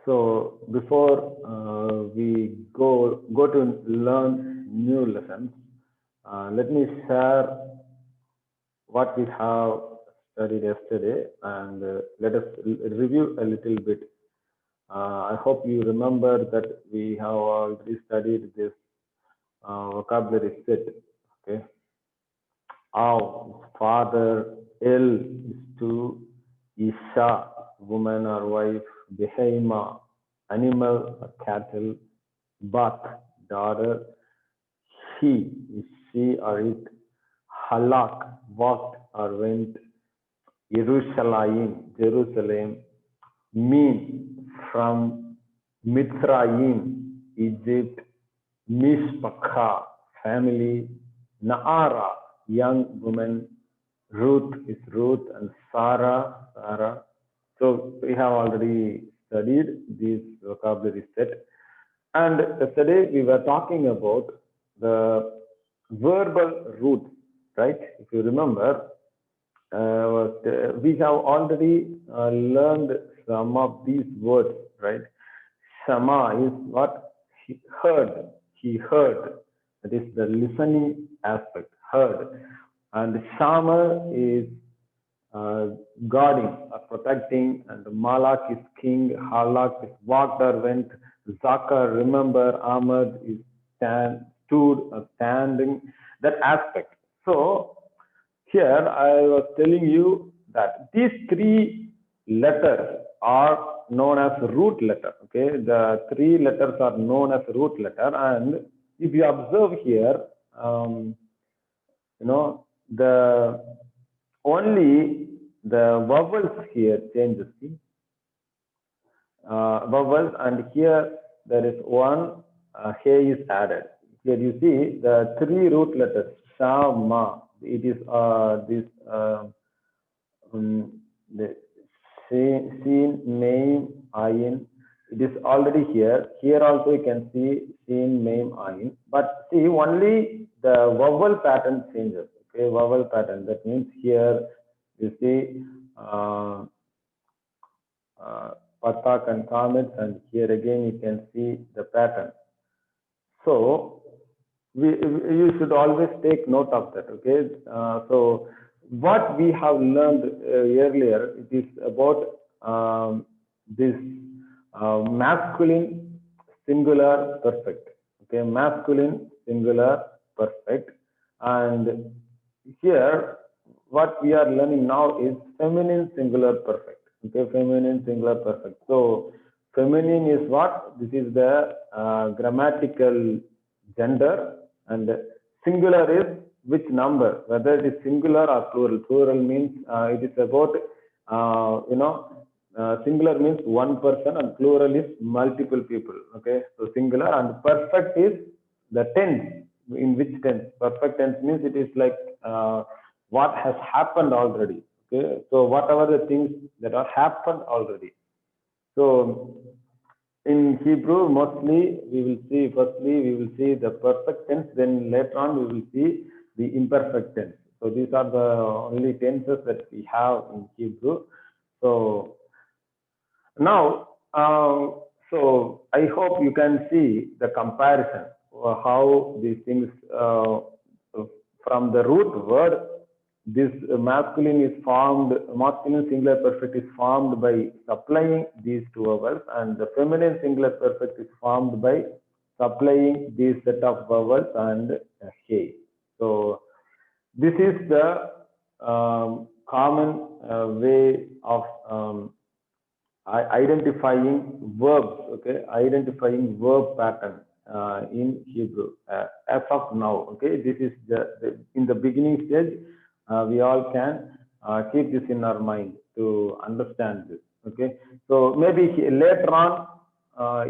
So before we go to learn new lessons, let me share what we have studied yesterday, and let us review a little bit. I hope you remember that we have already studied this vocabulary set. Okay, Aw, father, El is to Isha, woman or wife, Behema, animal or cattle, Bat, daughter, She is she or it, Halak, walked or went, Jerusalem, Jerusalem, Mean from Mitzrayim, Egypt, Mishpachah, family, Naara, young woman, Ruth is Ruth, and Sarah, Sarah. So we have already studied this vocabulary set. And yesterday we were talking about the verbal roots, right? If you remember, we have already learned some of these words, right? Shama is what he heard. He heard. That is the listening aspect, heard. And Shama is uh, guarding or protecting, and Malak is king, Halak is walked or went, Zakar, remember, Ahmad is stood or standing, that aspect. So here I was telling you that these three letters are known as root letter. Okay, the three letters are known as root letter, and if you observe here, the only the vowels here changes. See, vowels, and here there is one hey is added. Here you see the three root letters Shama. It is this the seen name ayin. It is already here. Here also you can see seen name ayin. But see only the vowel pattern changes. Okay, vowel pattern. That means here you see Patak and Kamit, and here again you can see the pattern. So you should always take note of that. Okay, so what we have learned earlier, it is about this masculine singular perfect. Okay, masculine singular perfect, and here what we are learning now is feminine singular perfect. Okay, feminine singular perfect. So feminine is what? This is the grammatical gender, and singular is which number, whether it is singular or plural. Plural means it is about singular means one person, and plural is multiple people. Okay, so singular, and perfect is the tense. In which tense? Perfect tense means it is like what has happened already. Okay, so whatever the things that are happened already. So in Hebrew, mostly we will see, firstly we will see the perfect tense, then later on we will see the imperfect tense. So these are the only tenses that we have in Hebrew. So now, so I hope you can see the comparison, how these things from the root word, this masculine is formed, masculine singular perfect is formed by supplying these two vowels, and the feminine singular perfect is formed by supplying these set of vowels and hey. So this is the common way of identifying verbs. Okay, identifying verb pattern in Hebrew as of now. Okay, this is the in the beginning stage. We all can keep this in our mind to understand this. Okay, so maybe later on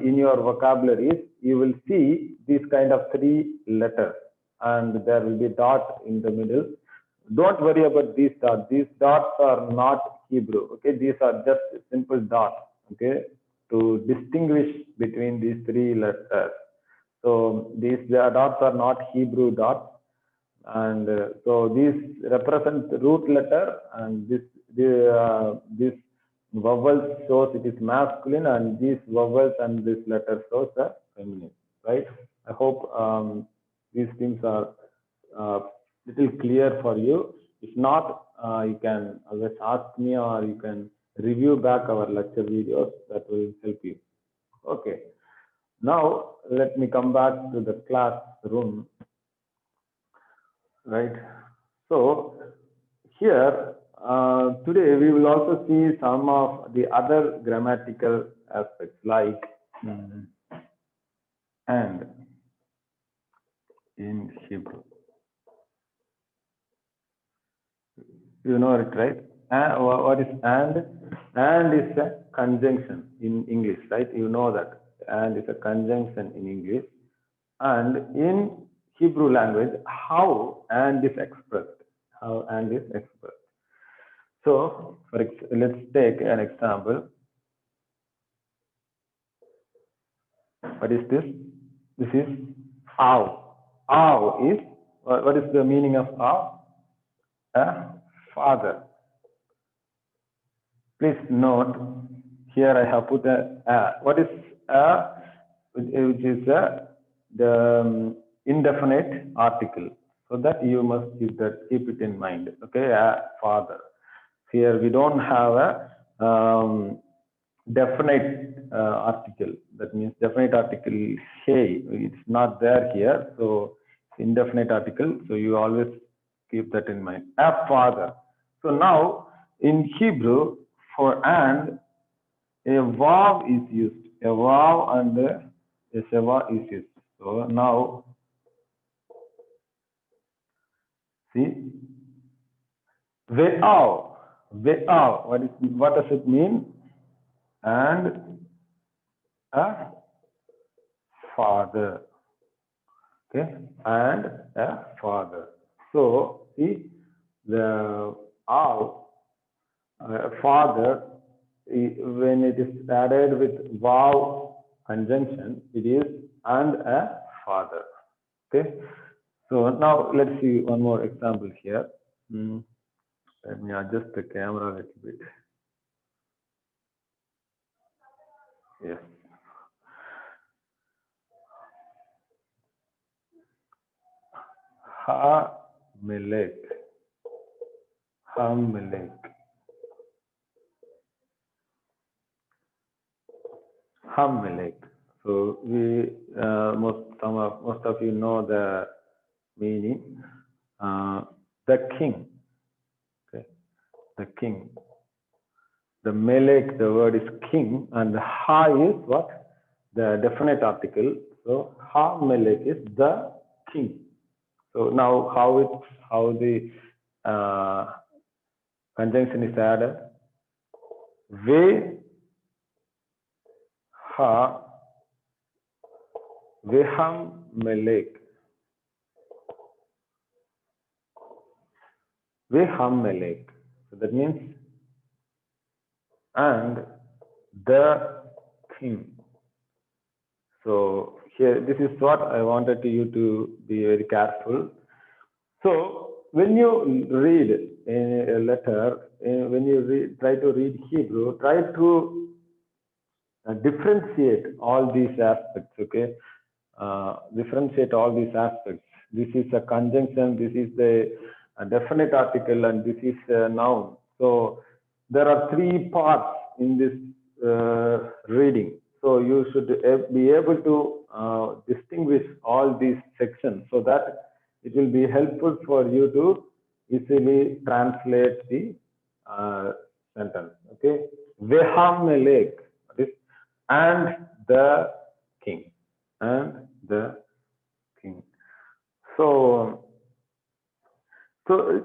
in your vocabularies you will see these kind of three letters, and there will be dot in the middle. Don't worry about these dots. These dots are not Hebrew. Okay, these are just simple dots. Okay, to distinguish between these three letters. So these dots are not Hebrew dots, and so these represent root letter, and this vowels shows it is masculine, and these vowels and this letter shows the feminine, right? I hope these things are little clear for you. If not, you can always ask me, or you can review back our lecture videos. That will help you. Okay. Now let me come back to the classroom, right? So here today we will also see some of the other grammatical aspects like and in Hebrew. You know it, right? What is and? And is a conjunction in English, right? You know that. And is a conjunction in English. And in Hebrew language, how and is expressed. How and is expressed. So, let's take an example. What is this? This is aw. Aw is, what is the meaning of aw? A father. Please note, here I have put a. What is a? Which is the indefinite article. So that you must keep it in mind. Okay, a father. Here we don't have a definite article. That means definite article hey. It's not there here. So indefinite article. So you always keep that in mind. A father. So now in Hebrew, for and, a vav is used. A vav and a seva is used. So now, see, ve'av. Ve'av. What does it mean? And a father. Okay, and a father. So see, the father, when it is added with vav conjunction, it is and a father. Okay, so now let's see one more example here. Let me adjust the camera a little bit. Yes. Ha-melech. Ha-melech. Ha-melech. So we most of you know the meaning. The king. Okay. The king. The melech, the word is king, and the ha is what? The definite article. So ha-melech is the king. So now how the conjunction is added? Ve ha veham melek. Veham melek. So that means and the king. So here, this is what I wanted you to be very careful. So when you read a letter, when you try to read Hebrew, try to differentiate all these aspects. Okay, differentiate all these aspects. This is a conjunction. This is the definite article, and this is a noun. So there are three parts in this reading. So you should be able to distinguish all these sections so that it will be helpful for you to easily translate the sentence. Okay, Vehamelech, and the king, and the king. So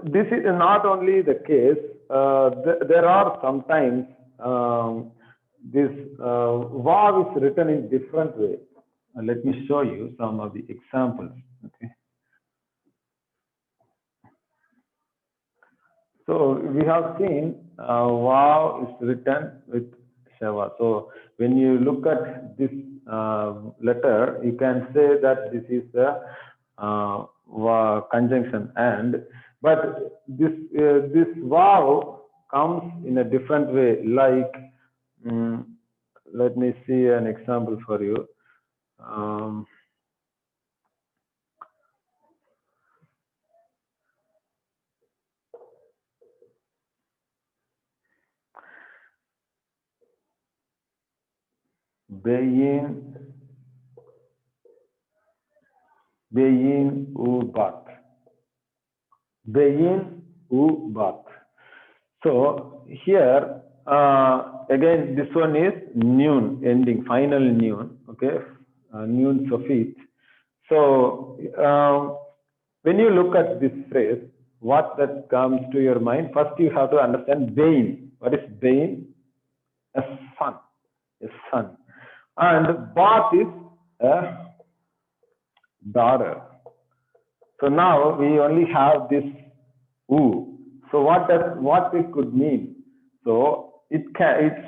this is not only the case. There are sometimes this vav is written in different ways. Let me show you some of the examples. Okay. So we have seen vav is written with shava. So when you look at this letter, you can say that this is the conjunction and, but this vav comes in a different way. Like Let me see an example for you. Beyin ubat. Beyin ubat. So here again this one is noon ending, final noon, okay, noon suffix. So when you look at this phrase, what that comes to your mind? First you have to understand Bain. What is Bain? A son. A son. And Bath is a daughter. So now we only have this U. So what it could mean? So it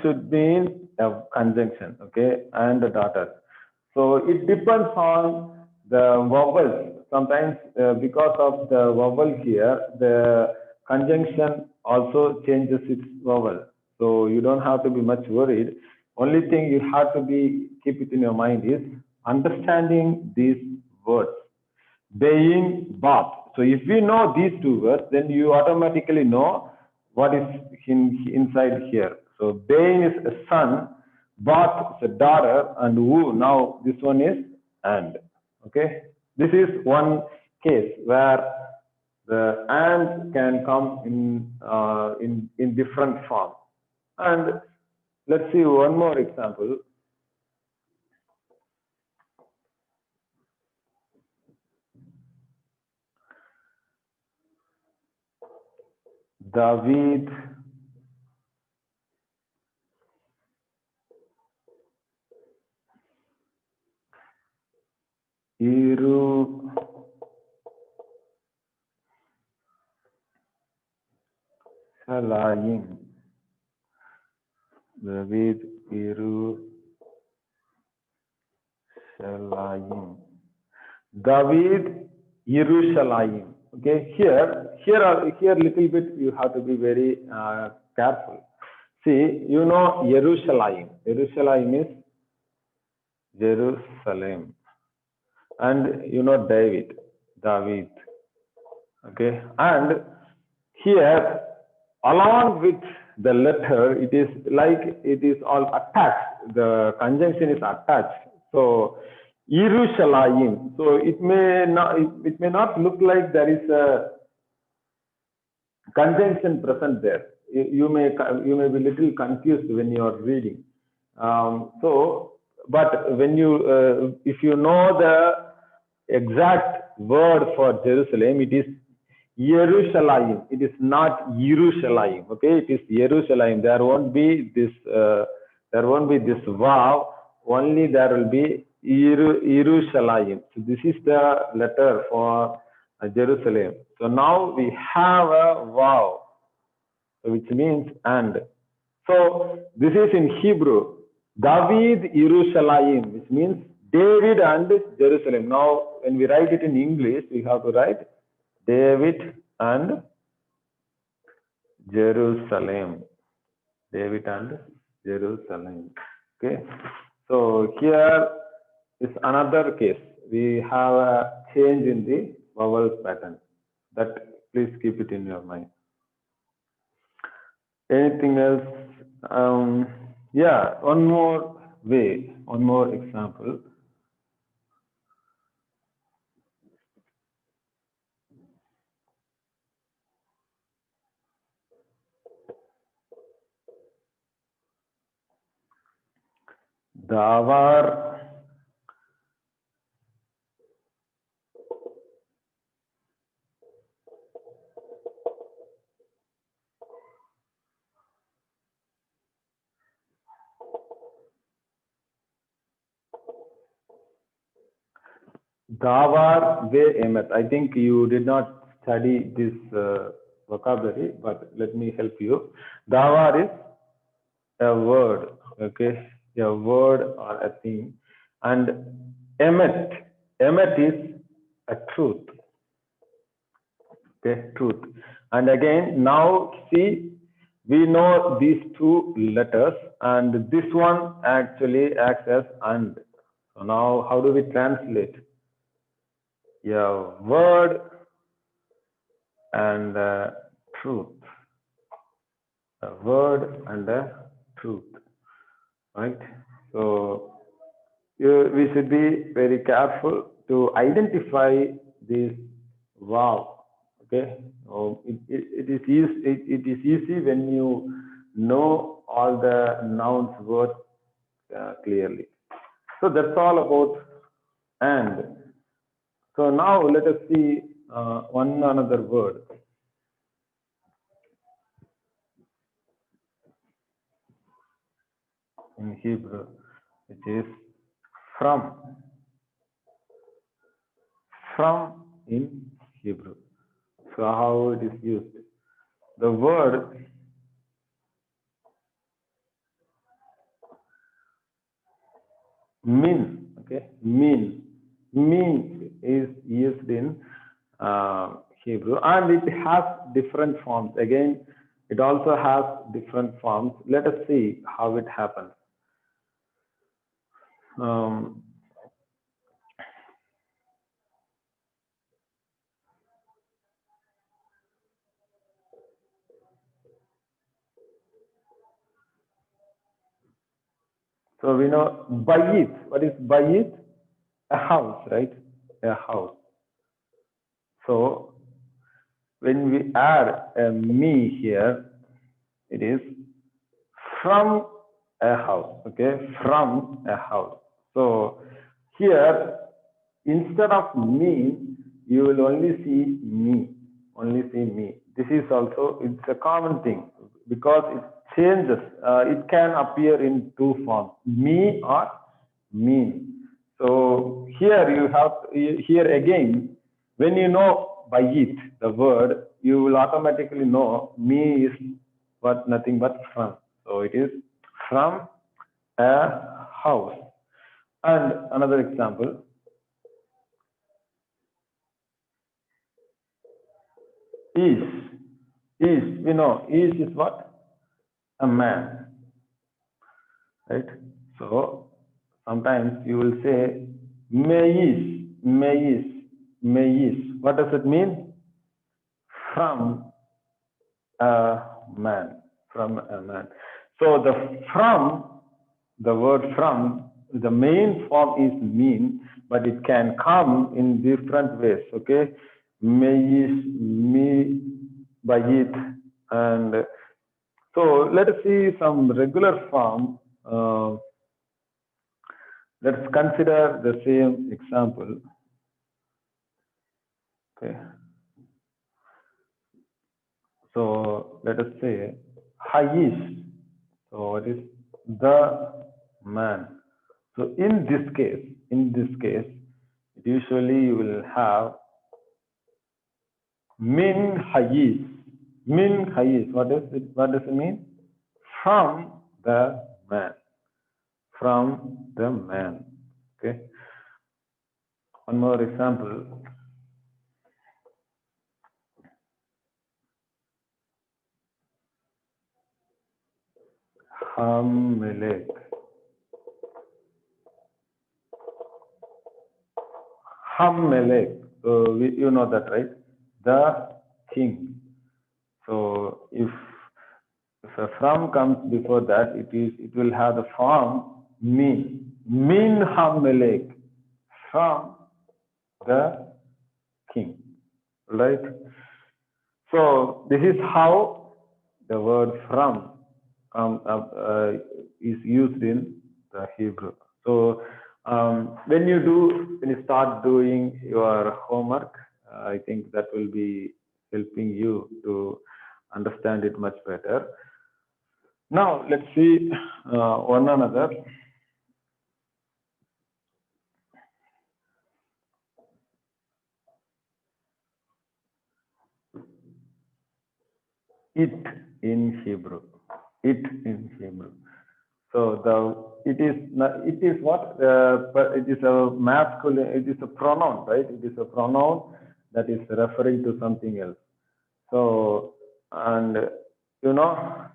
should mean a conjunction, okay, and a daughter. So it depends on the vowels. Sometimes because of the vowel here, the conjunction also changes its vowel. So you don't have to be much worried. Only thing you have to be keep it in your mind is understanding these words. Being bath. So if we know these two words, then you automatically know what is inside here. So being is a son, bath is a daughter, and woo. Now this one is and. Okay. This is one case where the and can come in different form. And let's see one more example. David Yerushalayim. David Yerushalayim. David Yerushalayim. Okay, here little bit you have to be very careful. See, you know Jerusalem. Jerusalem is Jerusalem, and you know David. Okay, and here along with the letter, it is like it is all attached. The conjunction is attached. So Yerushalayim. So it may not look like there is a conjunction present there. You may be little confused when you are reading. But when you if you know the exact word for Jerusalem, it is Jerusalem. It is not Jerusalem. Okay, it is Jerusalem. There won't be this vav. Only there will be Jerusalem. So this is the letter for Jerusalem. So now we have a vav, which means and. So this is in Hebrew, David Jerusalem, which means David and Jerusalem. Now, when we write it in English, we have to write David and Jerusalem. David and Jerusalem. Okay. So here is another case. We have a change in the vowel pattern. That please keep it in your mind. Anything else? Yeah, one more way, one more example. Davar Davar ve emet. I think you did not study this vocabulary, but let me help you. Davar is a word, okay, a word or a thing, and emet is a truth, okay, truth. And again, now see, We know these two letters, and this one actually acts as and. So now, how do we translate? Yeah, word and truth. A word and a truth, right? So we should be very careful to identify this wow. Okay, it is easy. It is easy when you know all the nouns words clearly. So that's all about and. So now let us see one another word in Hebrew, which is from. From in Hebrew. So how it is used? The word min, okay, min is used in Hebrew, and it has different forms. Again, it also has different forms. Let us see how it happens. Um, so we know bayit. What is bayit? A house, right? A house. So when we add a me here, it is from a house, okay, from a house. So here, instead of me, you will only see me, This is also, it's a common thing because it changes. It can appear in two forms, me or mean. So here you have, here again, when you know by it, the word, you will automatically know me is but nothing but from. So it is from a house. And another example, is. We know, is what? A man, right? So sometimes you will say, may is. What does it mean? From a man, from a man. So the word from, the main form is mean, but it can come in different ways, okay? May is, me, by it, and so let us see some regular form. Let's consider the same example, okay? So let us say, Haish. So what is the man? So in this case, usually you will have min hayis. Min hayis. What does it mean? From the man. From the man. Okay. One more example. Hamelech. Hamelech. So you know that, right? The king. So if a from comes before that, it will have the form min hamelech, from the king, right? So this is how the word from is used in the Hebrew. So when you start doing your homework, I think that will be helping you to understand it much better. Now let's see one another. It in Hebrew. It in Hebrew. So it is what? But it is a masculine. It is a pronoun, right? It is a pronoun that is referring to something else. So and You know,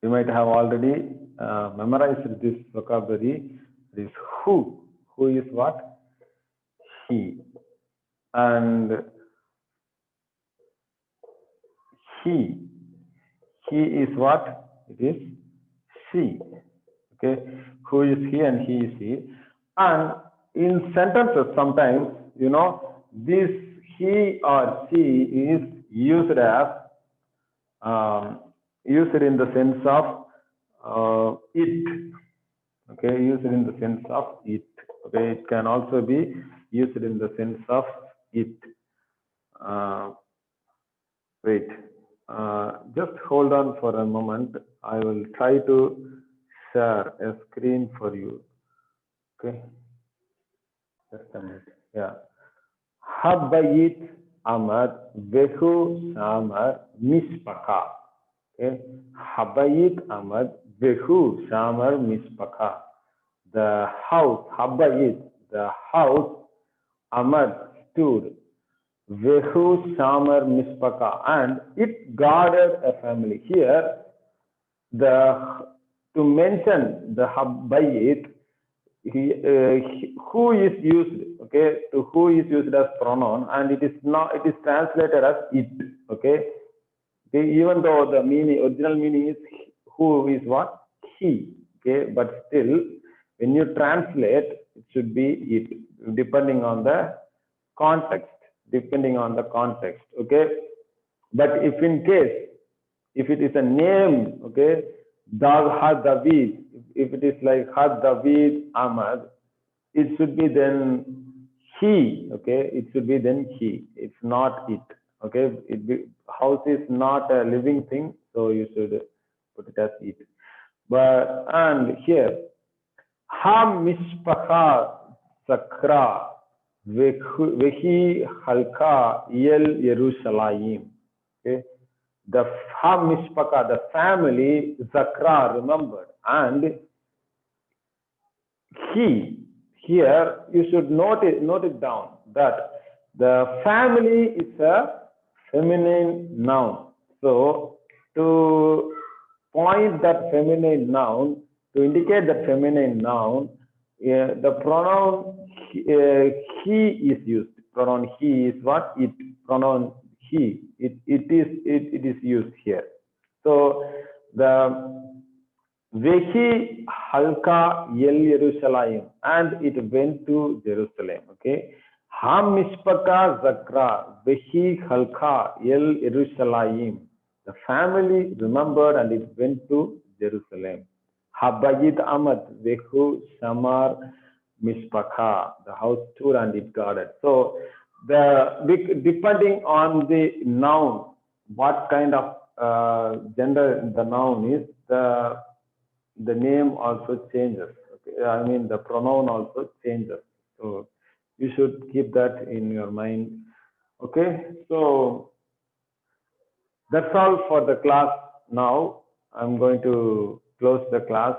you might have already memorized this vocabulary. This who. Who is what? He. And he. He is what? It is she. Okay. Who is he and he is she. And in sentences, sometimes, you know, this he or she is used as used in the sense of it. Okay, used in the sense of it. Okay, it can also be used in the sense of it. Uh, wait, just hold on for a moment. I will try to share a screen for you. Okay, just a minute. Yeah. Habbayit Amar Vehu Samar Mispaka. Okay. Habbayit Amar Vehu Samar Mispaka. The house, Habbayit, the house Amad stood. Vehu Samar Mispaka, and it guarded a family. Here, the to mention the Habbayit, who is used, okay, to who is used as pronoun, and it is not, it is translated as it, okay. Okay, even though the meaning, original meaning is who is what? He, okay, but still, when you translate, it should be it, depending on the context, okay. But if in case, if it is a name, okay, David, if it is like Had David Ahmad, it should be then he, okay, it should be then he, it's not it, okay. House is not a living thing, so you should put it as it. But, and here, Ha Mishpacha Sakra Vehi Halka Yel Yerushalayim. Okay. The Ha Mishpacha, the family, Zakra, remembered. And he, here you should note it down that the family is a feminine noun. So to point that feminine noun, to indicate that feminine noun, the pronoun he is used. Pronoun he is what? It. Pronoun he. It is used here. So the Vehi Halka Yel Yerushalayim, and it went to Jerusalem. Okay. Ham Mishpaka Zakra Vehi Halka Yel Yerushalayim. The family remembered and it went to Jerusalem. Habbayit Amad Vehu Shamar Mishpaka. The house stood and it guarded. So depending on the noun, what kind of gender the noun is, the name also changes. Okay? I mean, the pronoun also changes. So you should keep that in your mind. Okay, so that's all for the class now. I'm going to close the class.